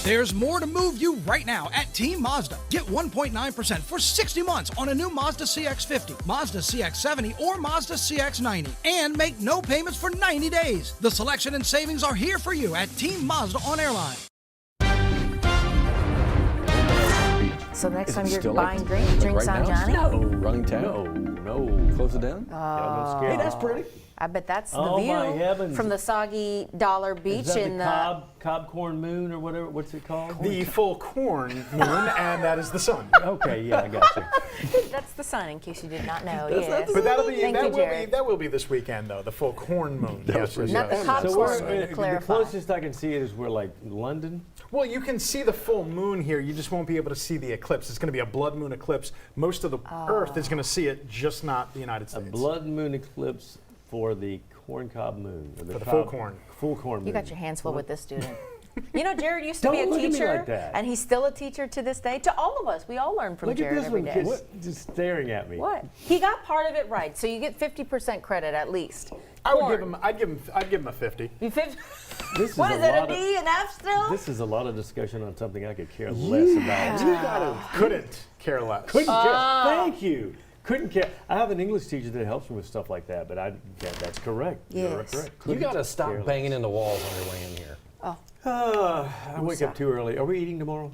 There's more to move you right now at Team Mazda. Get 1.9% for 60 months on a new Mazda CX-50, Mazda CX-70, or Mazda CX-90. And make no payments for 90 days. The selection and savings are here for you at Team Mazda on Airline. So next time you're buying drinks on Johnny? No. Running town? No. Close it down? Hey, that's pretty. I bet that's the Oh, my view heavens. from the soggy Dollar Beach. Is that in the Cobb Corn Moon or whatever? What's it called? The full corn moon, and that is the sun. Okay, yeah, I got you. That's the sun, in case you did not know. That's Yes. But Thank you, Jared. that will be this weekend though. The full corn moon. Yes, yes, Not the yes. Cobb So Corn we're, Moon, to clarify. the closest I can see it is we're like London. Well, you can see the full moon here. You just won't be able to see the eclipse. It's going to be a blood moon eclipse. Most of the Earth is going to see it, just not the United A States. blood moon eclipse for the corn cob moon. Or For the full corn. Full corn moon. You got your hands full with this student. You know, Jared used to be Don't a look at me teacher, like that. and he's still a teacher to this day. To all of us, we all learn from Look at Jared this every one, day. kid. Just staring at me. What? He got part of it right, so you get 50% credit at least. I would Corn. give him. I'd give him a 50. You 50? This is What a is it? A lot of- D, an F still? This is a lot of discussion on something I could care less about. Couldn't care less. Couldn't care. Thank you. Couldn't care. I have an English teacher that helps me with stuff like that, but that's correct. You're Yes. correct. You Couldn't got to care stop less. banging in the walls on your way in here. I wake up too early. Are we eating tomorrow?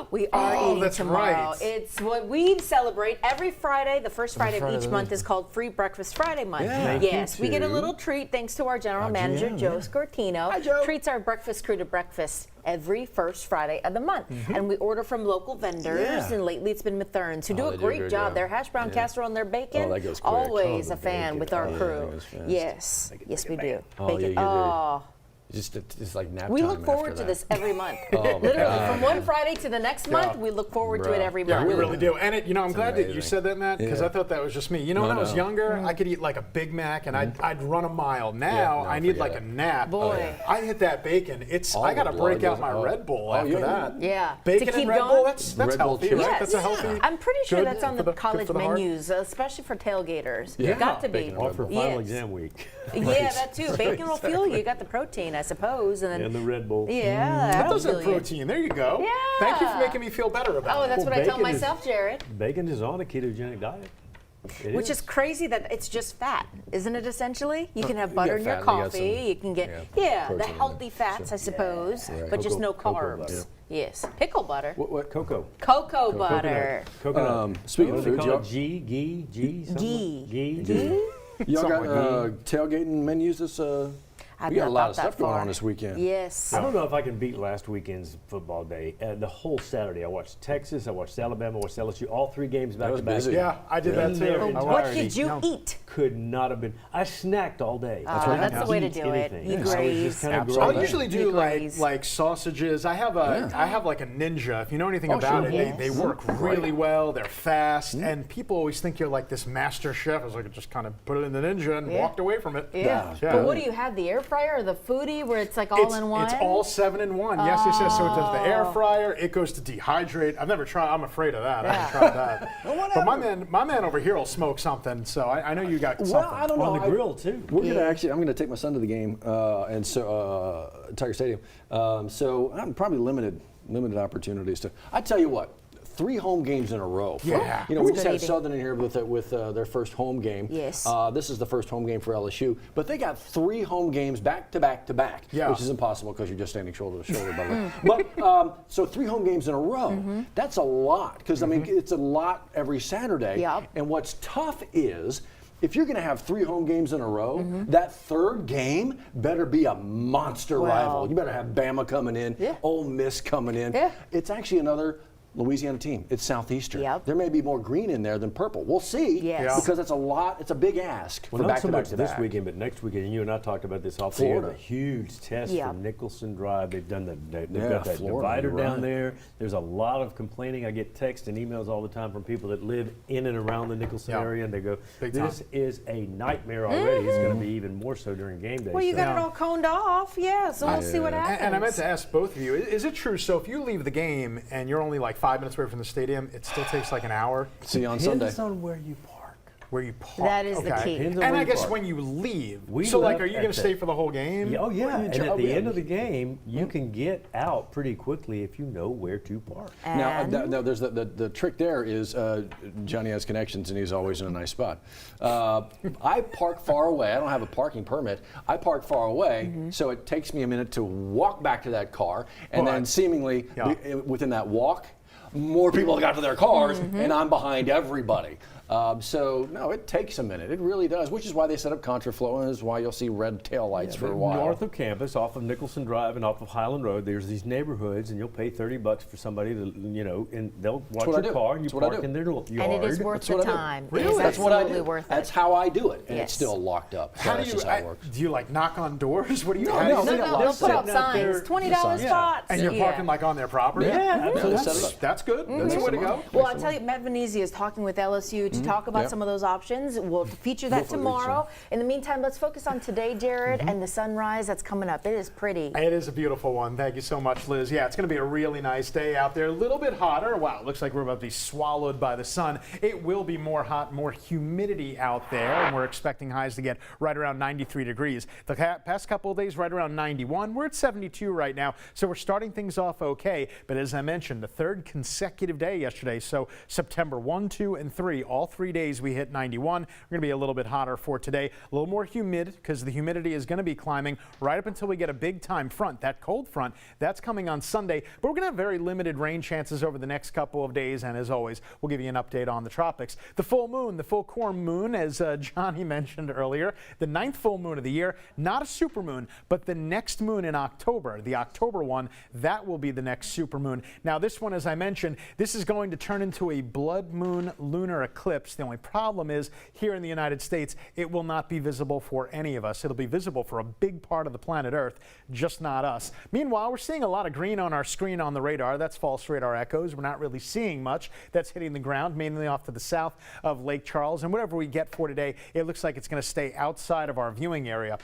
We are eating that's tomorrow. right. It's what we celebrate every Friday. The first Friday Friday of each of month the is called Free Breakfast Friday month. Yeah. Thank you, Yes, we get a too. little treat thanks to our general manager, GM, Joe yeah. Scortino. Hi, Joe. Treats our breakfast crew to breakfast every first Friday of the month. And we order from local vendors, Yeah. and lately it's been Mathern's, who do they a do a great great job. job. Their hash brown Yeah. casserole and their bacon, Oh, that goes quick. always Oh, a the fan bacon. with our Oh, yeah, crew. that goes fast. Yes, yes we do. Oh, Bacon. yeah, you do. Oh. It's like nap We time look forward after to that. this every month. Oh, my Literally, God. from one Friday to the next month, we look forward to it Bruh. every Yeah, month. we really do. And I'm glad that you amazing. said that, Matt, because Yeah. I thought that was just me. You know, when I was younger, I could eat like a Big Mac and I'd run a mile. Now no, I need forget like it. a nap. Boy. I hit that bacon. All I got to the blood break out goes- my oh. Red Bull Oh, after yeah. that. Yeah. Bacon to keep and Red going. Bull, that's Red Bull healthy, chili. right? Yes. That's a healthy. I'm pretty sure Good that's on for the good college for the heart. menus, especially for tailgaters. Yeah. Got to be. Bacon and All Red for Bull. final Yes. exam week. Yeah, that too. Bacon will fuel you. You got the protein, I suppose, and then And the Red Bull. yeah, That that'll does have fuel you. protein. There you go. Yeah. Thank you for making me feel better about Oh, it. that's Well, what I tell bacon is- myself, Jared. Bacon is on a ketogenic diet. It Which is crazy that it's just fat, isn't it? Essentially, you can have butter in your fat and you got coffee. some- You can get yeah, the protein in healthy it. fats, I suppose, Right. but just no Cocoa carbs. butter. Yes, pickle butter, What cocoa? cocoa butter. Coconut. Speaking What of do they food, call y'all, it? Ghee? Something Ghee. like- Ghee? y'all got Something tailgating menus this I've we got a not lot thought of stuff that going far. on this weekend. Yes. I don't know if I can beat last weekend's football day. The whole Saturday, I watched Texas, I watched Alabama, I watched LSU, all three games back was to back. busy. Yeah, I did that In their too. What entirety. did you No. eat? Could not have been. I snacked all day. That's the way to Eat do it. anything. You I was graze. just kind of Absolutely. I'll growing. usually do You like glaze. sausages. I have like a Ninja. If you know anything about sure. it, they work really well. They're fast, and people always think you're like this master chef. I was like, just kind of put it in the Ninja and walked away from it. Yeah. Yeah. But what do you have? The air fryer or the foodie where it's like all in one? It's all 7 in 1. Yes, yes, yes. So it does the air fryer. It goes to dehydrate. I've never tried. I'm afraid of that. I haven't tried that. But my man over here will smoke something. So I know you got something. Well, I don't know. On the grill, too. We're gonna I'm gonna take my son to the game, and so Tiger Stadium. So I'm probably limited opportunities to. I tell you what. 3 home games in a row. Yeah. You know, we That's just good had eating. Southern in here with their first home game. Yes. This is the first home game for LSU, but they got 3 home games back to back to back, Yeah. which is impossible because you're just standing shoulder to shoulder. By the way. But so 3 home games in a row. That's a lot because I mean it's a lot every Saturday. Yep. And what's tough is. If you're going to have 3 home games in a row, that third game better be a monster rival. You better have Bama coming in, Ole Miss coming in. Yeah. It's actually another Louisiana team. It's Southeastern. Yep. There may be more green in there than purple. We'll see. Yes. Yeah. Because it's a lot. It's a big ask Well, for not back so to back much to this back. weekend, but next weekend, and you and I talked about this off the air, Florida. the huge test Yeah. from Nicholson Drive. They've done they've Yeah, got that Florida, divider you're down right. there. There's a lot of complaining. I get texts and emails all the time from people that live in and around the Nicholson Yeah. area, and they go, Big this time. is a nightmare already. It's going to be even more so during game day. Well, you So- got it all coned off. Yeah, so we'll see what happens. And I meant to ask both of you, is it true? So if you leave the game and you're only like 5 minutes away from the stadium, it still takes like an hour? See you on Depends Sunday. on where you park. Where you park. That is the key. Depends on And where I you guess park. when you leave, We so like, left are you at going to the- stay for the whole game? Oh yeah, and at the yeah. end of the game, you can get out pretty quickly if you know where to park. Now, And there's the trick there is Johnny has connections and he's always in a nice spot. I park far away. I don't have a parking permit. I park far away, so it takes me a minute to walk back to that car, and then seemingly within that walk, more people got to their cars, and I'm behind everybody. So no, it takes a minute. It really does, which is why they set up contraflow, and is why you'll see red tail lights for a while. North of campus, off of Nicholson Drive and off of Highland Road, there's these neighborhoods, and you'll pay $30 for somebody to, and they'll watch what I your do. car, and you That's what I park do. in their yard. And it is worth That's the what I do. time. Really? It is That's what I absolutely do. worth it. That's how I do it, and Yes. it's still locked up. So How do that's you? just how it works. Do you like knock on doors? What do you? No, how do no, you they set got it No, up? they'll put up sitting out there. signs, $20 Yeah. spots. And you're parking like on their property. Yeah, So they that's, set it up. that's good. That's the way to go. Well, I'll tell you, Matt Venezia is talking with LSU to talk about Yep. some of those options. We'll feature that Hopefully, tomorrow. In the meantime, let's focus on today, Jared, and the sunrise that's coming up. It is pretty. It is a beautiful one. Thank you so much, Liz. Yeah, it's going to be a really nice day out there. A little bit hotter. Wow, looks like we're about to be swallowed by the sun. It will be more hot, more humidity out there, and we're expecting highs to get right around 93 degrees. The past couple of days, right around 91. We're at 72 right now, so we're starting things off okay. But as I mentioned, the third consecutive day yesterday, so September 1, 2, and 3, all 3 days we hit 91. We're going to be a little bit hotter for today. A little more humid because the humidity is going to be climbing right up until we get a big time front. That cold front, that's coming on Sunday, but we're going to have very limited rain chances over the next couple of days. And as always, we'll give you an update on the tropics. The full moon, the full core moon, as Johnny mentioned earlier, the 9th full moon of the year, not a super moon, but the next moon in October, the October one, that will be the next super moon. Now this one, as I mentioned, this is going to turn into a blood moon lunar eclipse. The only problem is here in the United States, it will not be visible for any of us. It'll be visible for a big part of the planet Earth, just not us. Meanwhile, we're seeing a lot of green on our screen on the radar. That's false radar echoes. We're not really seeing much. That's hitting the ground, mainly off to the south of Lake Charles. And whatever we get for today, it looks like it's going to stay outside of our viewing area.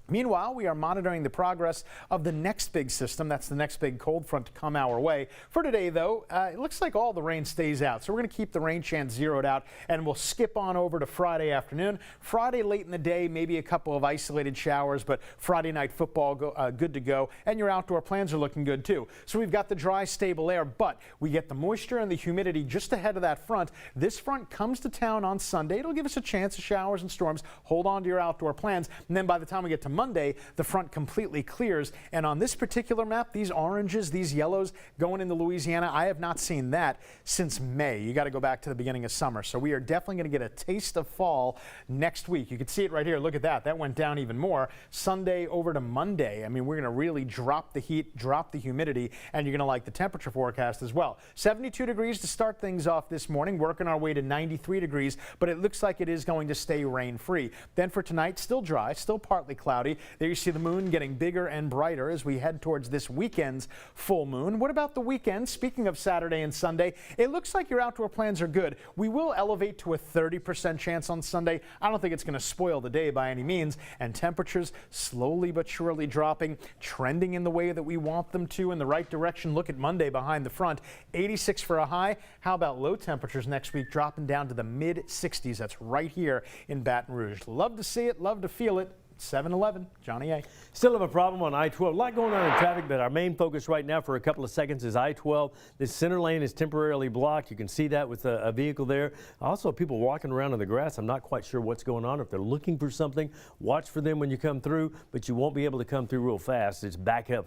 Meanwhile, we are monitoring the progress of the next big system. That's the next big cold front to come our way. For today, though, it looks like all the rain stays out. So we're going to keep the rain chance zeroed out, and we'll skip on over to Friday afternoon. Friday late in the day, maybe a couple of isolated showers, but Friday night football good to go, and your outdoor plans are looking good too. So we've got the dry, stable air, but we get the moisture and the humidity just ahead of that front. This front comes to town on Sunday. It'll give us a chance of showers and storms. Hold on to your outdoor plans, and then by the time we get to Monday, the front completely clears. And on this particular map, these oranges, these yellows going into Louisiana, I have not seen that since May. You got to go back to the beginning of summer. So we are definitely going to get a taste of fall next week. You can see it right here. Look at that. That went down even more. Sunday over to Monday. I mean, we're going to really drop the heat, drop the humidity, and you're going to like the temperature forecast as well. 72 degrees to start things off this morning, working our way to 93 degrees, but it looks like it is going to stay rain-free. Then for tonight, still dry, still partly cloudy. There you see the moon getting bigger and brighter as we head towards this weekend's full moon. What about the weekend? Speaking of Saturday and Sunday, it looks like your outdoor plans are good. We will elevate to a 30% chance on Sunday. I don't think it's going to spoil the day by any means. And temperatures slowly but surely dropping, trending in the way that we want them to, in the right direction. Look at Monday behind the front, 86 for a high. How about low temperatures next week, dropping down to the mid-60s? That's right here in Baton Rouge. Love to see it, love to feel it. 7-Eleven, Johnny A. Still have a problem on I-12. A lot going on in traffic, but our main focus right now for a couple of seconds is I-12. This center lane is temporarily blocked. You can see that with a vehicle there. Also, people walking around in the grass. I'm not quite sure what's going on. If they're looking for something, watch for them when you come through, but you won't be able to come through real fast. It's back up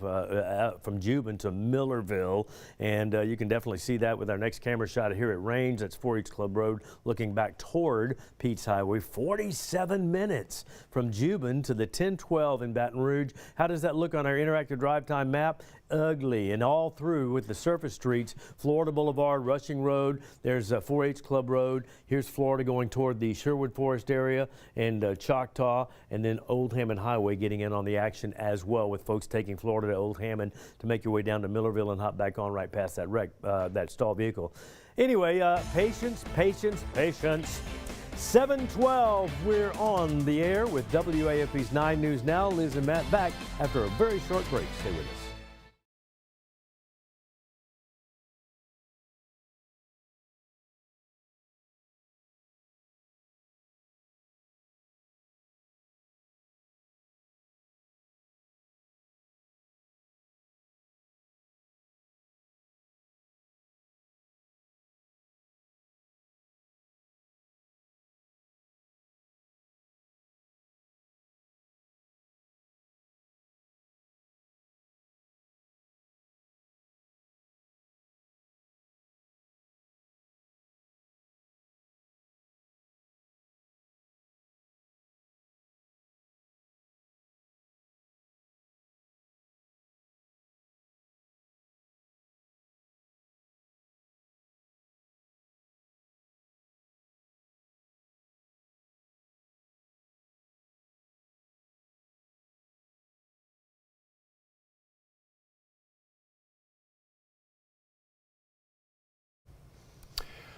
from Jubin to Millerville, and you can definitely see that with our next camera shot here at Range. That's 4H Club Road, looking back toward Pete's Highway. 47 minutes from Jubin to the 1012 in Baton Rouge. How does that look on our interactive drive time map? Ugly, and all through with the surface streets, Florida Boulevard, Rushing Road, there's 4H Club Road, here's Florida going toward the Sherwood Forest area and Choctaw, and then Old Hammond Highway getting in on the action as well, with folks taking Florida to Old Hammond to make your way down to Millerville and hop back on right past that wreck, that stalled vehicle. Anyway, patience, patience, patience. 7:12, we're on the air with WAFB's 9 News Now. Liz and Matt back after a very short break. Stay with us.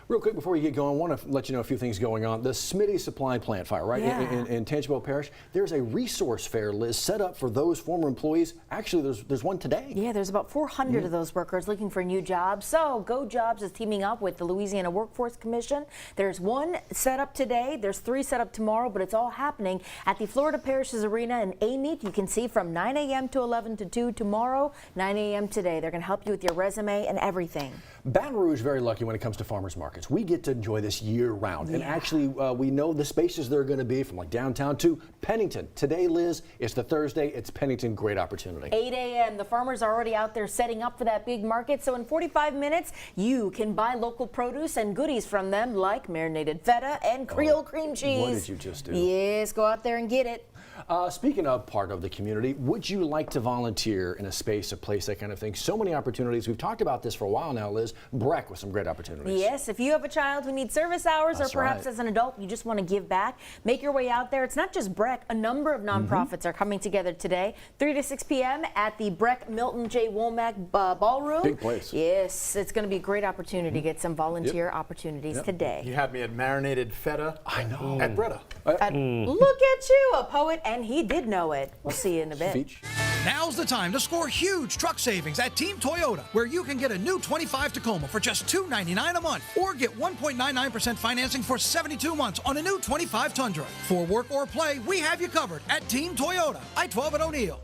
Real quick before you get going, I want to let you know a few things going on. The Smitty Supply Plant fire, right, in Tangipahoa Parish, there's a resource fair, Liz, set up for those former employees. Actually, there's one today. Yeah, there's about 400 of those workers looking for new jobs. So Go Jobs is teaming up with the Louisiana Workforce Commission. There's one set up today. There's 3 set up tomorrow, but it's all happening at the Florida Parishes Arena in Amite. You can see from 9 a.m. to 11 to 2 tomorrow, 9 a.m. today. They're going to help you with your resume and everything. Baton Rouge very lucky when it comes to farmers markets. We get to enjoy this year round, and actually we know the spaces they're going to be from like downtown to Pennington. Today, Liz, it's the Thursday. It's Pennington. Great opportunity. 8 a.m. The farmers are already out there setting up for that big market. So in 45 minutes, you can buy local produce and goodies from them like marinated feta and Creole cream cheese. What did you just do? Yes, go out there and get it. Speaking of part of the community, would you like to volunteer in a space, a place, that kind of thing? So many opportunities. We've talked about this for a while now, Liz. Breck with some great opportunities. Yes, if you have a child who needs service hours, or perhaps as an adult you just want to give back, make your way out there. It's not just Breck. A number of nonprofits are coming together today, 3 to 6 p.m. at the Breck Milton J. Womack Ballroom. Big place. Yes, it's going to be a great opportunity to get some volunteer opportunities today. You had me at marinated feta. I know. At Bretta. Look at you, a poet, and he did know it. We'll see you in a bit. Speech. Now's the time to score huge truck savings at Team Toyota, where you can get a new 25 Tacoma for just $299 a month, or get 1.99% financing for 72 months on a new 25 Tundra. For work or play, we have you covered at Team Toyota, I-12 at O'Neill.